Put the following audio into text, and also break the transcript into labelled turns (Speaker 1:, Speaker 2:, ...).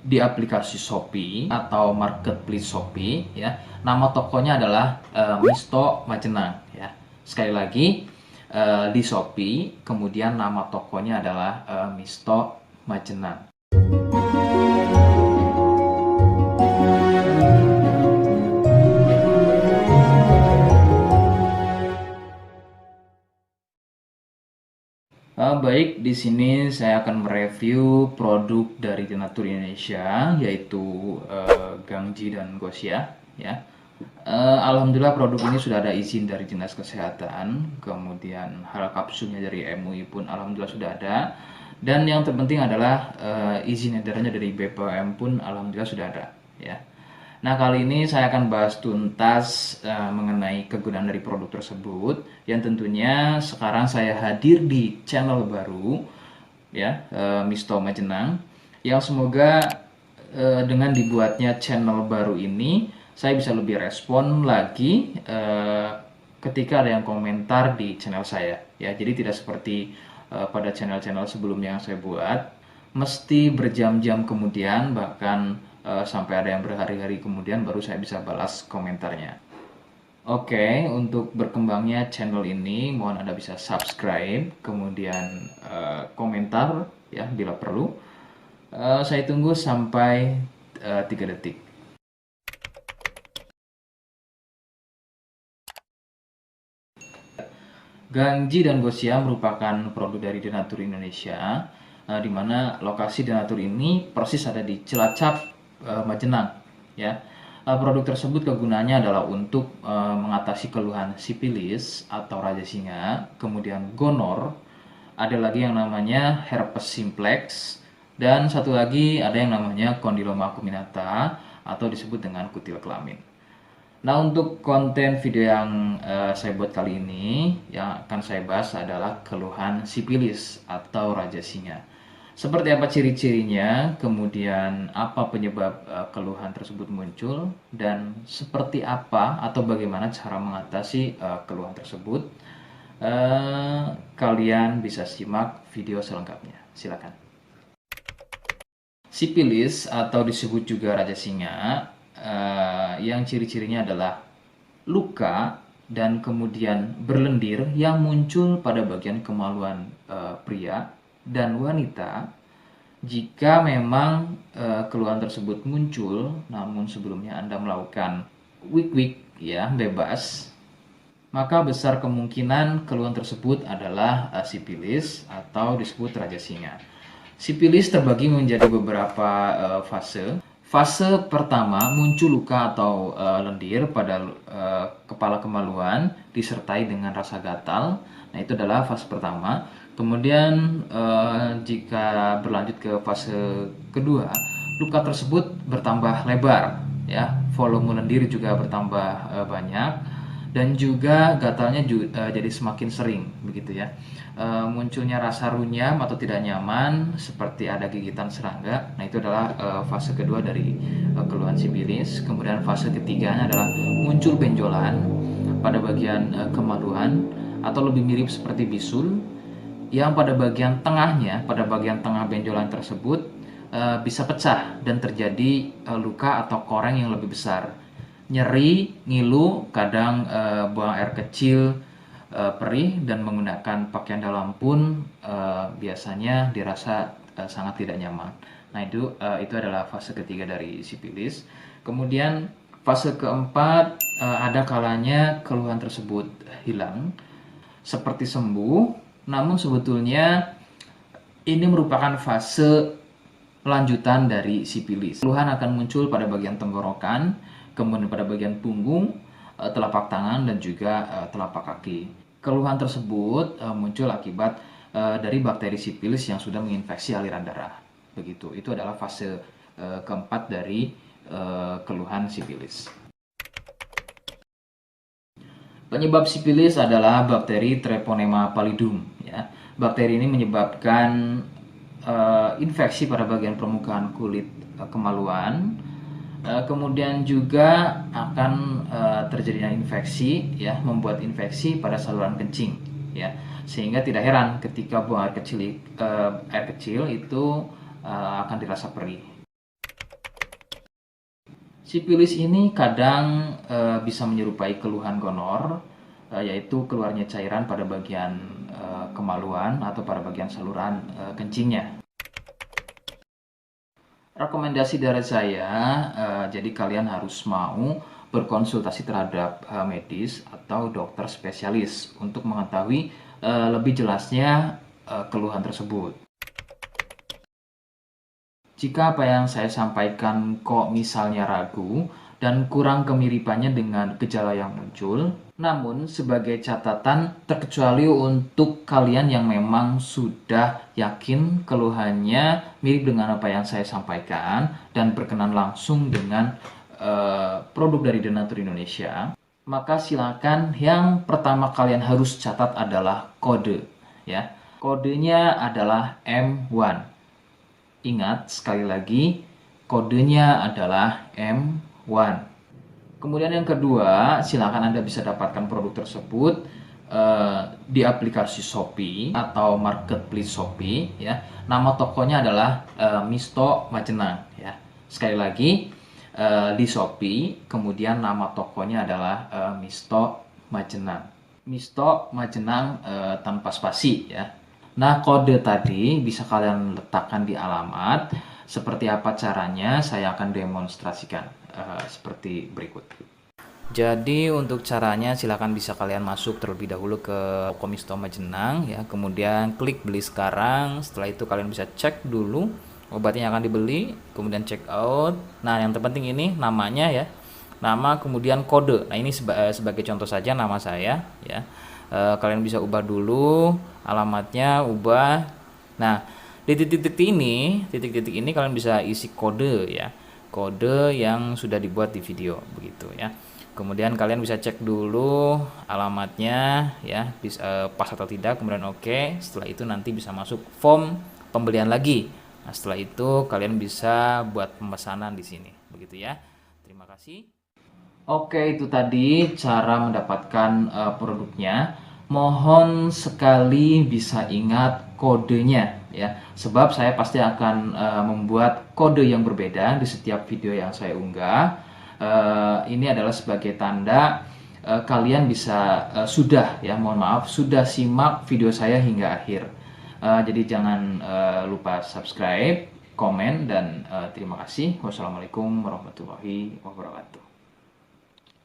Speaker 1: Di aplikasi Shopee atau marketplace Shopee ya, nama tokonya adalah Misto Majenang ya. Sekali lagi di Shopee, kemudian nama tokonya adalah Misto Majenang. Baik, di sini saya akan mereview produk dari Denatur Indonesia, yaitu Gangji dan Gosia. Ya, alhamdulillah produk ini sudah ada izin dari Dinas Kesehatan, kemudian hal kapsulnya dari MUI pun alhamdulillah sudah ada, dan yang terpenting adalah izin edarnya dari BPOM pun alhamdulillah sudah ada. Ya. Nah, kali ini saya akan bahas tuntas mengenai kegunaan dari produk tersebut, yang tentunya sekarang saya hadir di channel baru ya, Misto Majenang, yang semoga dengan dibuatnya channel baru ini saya bisa lebih respon lagi ketika ada yang komentar di channel saya ya. Jadi tidak seperti pada channel-channel sebelumnya yang saya buat, mesti berjam-jam kemudian, bahkan sampai ada yang berhari-hari kemudian baru saya bisa balas komentarnya. Oke, untuk berkembangnya channel ini mohon Anda bisa subscribe, kemudian komentar ya bila perlu. Saya tunggu sampai 3 detik. Gangji dan Gosia merupakan produk dari Denatur Indonesia, di mana lokasi Denatur ini persis ada di Cilacap, Majenang ya. Produk tersebut kegunaannya adalah untuk mengatasi keluhan sipilis atau raja singa, kemudian gonor, ada lagi yang namanya herpes simplex, dan satu lagi ada yang namanya kondiloma acuminata atau disebut dengan kutil kelamin. Nah, untuk konten video yang saya buat kali ini, yang akan saya bahas adalah keluhan sipilis atau raja singa. Seperti apa ciri-cirinya, kemudian apa penyebab keluhan tersebut muncul, dan seperti apa atau bagaimana cara mengatasi keluhan tersebut. Kalian bisa simak video selengkapnya. Silakan. Sipilis atau disebut juga raja singa, yang ciri-cirinya adalah luka dan kemudian berlendir yang muncul pada bagian kemaluan pria dan wanita. Jika memang keluhan tersebut muncul namun sebelumnya Anda melakukan wik-wik ya bebas, maka besar kemungkinan keluhan tersebut adalah sipilis atau disebut raja singa. Sipilis terbagi menjadi beberapa fase. Fase pertama, muncul luka atau lendir pada kepala kemaluan disertai dengan rasa gatal. Nah, itu adalah fase pertama. Kemudian jika berlanjut ke fase kedua, luka tersebut bertambah lebar ya, volume lendir juga bertambah banyak, dan juga gatalnya jadi semakin sering begitu ya. Munculnya rasa runyam atau tidak nyaman seperti ada gigitan serangga. Nah, itu adalah fase kedua dari keluhan sipilis. Kemudian fase ketiganya adalah muncul benjolan pada bagian kemaluan atau lebih mirip seperti bisul, yang pada bagian tengahnya, pada bagian tengah benjolan tersebut bisa pecah dan terjadi luka atau koreng yang lebih besar. Nyeri, ngilu, kadang buang air kecil, perih, dan menggunakan pakaian dalam pun biasanya dirasa sangat tidak nyaman. Nah, itu adalah fase ketiga dari sipilis. Kemudian fase keempat, ada kalanya keluhan tersebut hilang seperti sembuh, namun sebetulnya ini merupakan fase lanjutan dari sipilis. Keluhan akan muncul pada bagian tenggorokan, kemudian pada bagian punggung, telapak tangan, dan juga telapak kaki. Keluhan tersebut muncul akibat dari bakteri sipilis yang sudah menginfeksi aliran darah. Begitu. Itu adalah fase keempat dari keluhan sipilis. Penyebab sipilis adalah bakteri Treponema pallidum ya. Bakteri ini menyebabkan infeksi pada bagian permukaan kulit kemaluan. Kemudian juga akan terjadinya infeksi ya, membuat infeksi pada saluran kencing ya, sehingga tidak heran ketika buang air kecil itu akan dirasa perih. Sipilis ini kadang bisa menyerupai keluhan gonor, yaitu keluarnya cairan pada bagian kemaluan atau pada bagian saluran kencingnya. Rekomendasi dari saya, jadi kalian harus mau berkonsultasi terhadap medis atau dokter spesialis untuk mengetahui lebih jelasnya keluhan tersebut. Jika apa yang saya sampaikan kok misalnya ragu dan kurang kemiripannya dengan gejala yang muncul, namun sebagai catatan, terkecuali untuk kalian yang memang sudah yakin keluhannya mirip dengan apa yang saya sampaikan dan berkenan langsung dengan produk dari Denatur Indonesia, maka silakan yang pertama kalian harus catat adalah kode, ya. Kodenya adalah M1. Ingat sekali lagi, kodenya adalah M1. Kemudian yang kedua, silakan Anda bisa dapatkan produk tersebut di aplikasi Shopee atau marketplace Shopee, ya. Nama tokonya adalah Misto Majenang, ya. Sekali lagi, di Shopee, kemudian nama tokonya adalah Misto Majenang. Misto Majenang tanpa spasi, ya. Nah, kode tadi bisa kalian letakkan di alamat. Seperti apa caranya, saya akan demonstrasikan seperti berikut. Jadi untuk caranya silakan bisa kalian masuk terlebih dahulu ke toko Misto Majenang, ya. Kemudian klik beli sekarang. Setelah itu kalian bisa cek dulu obatnya yang akan dibeli, kemudian check out. Nah, yang terpenting ini namanya, ya. Nama kemudian kode. Nah, ini sebagai contoh saja nama saya, ya. Kalian bisa ubah dulu alamatnya, ubah. Nah, di titik-titik ini kalian bisa isi kode, ya, kode yang sudah dibuat di video begitu, ya. Kemudian kalian bisa cek dulu alamatnya, ya, pas atau tidak, kemudian oke. Setelah itu nanti bisa masuk form pembelian lagi. Nah, setelah itu kalian bisa buat pemesanan di sini begitu, ya. Terima kasih. Oke, itu tadi cara mendapatkan produknya. Mohon sekali bisa ingat kodenya, ya. Sebab saya pasti akan membuat kode yang berbeda di setiap video yang saya unggah. Ini adalah sebagai tanda kalian bisa sudah simak video saya hingga akhir. Jadi jangan lupa subscribe, komen, dan terima kasih. Wassalamualaikum warahmatullahi wabarakatuh.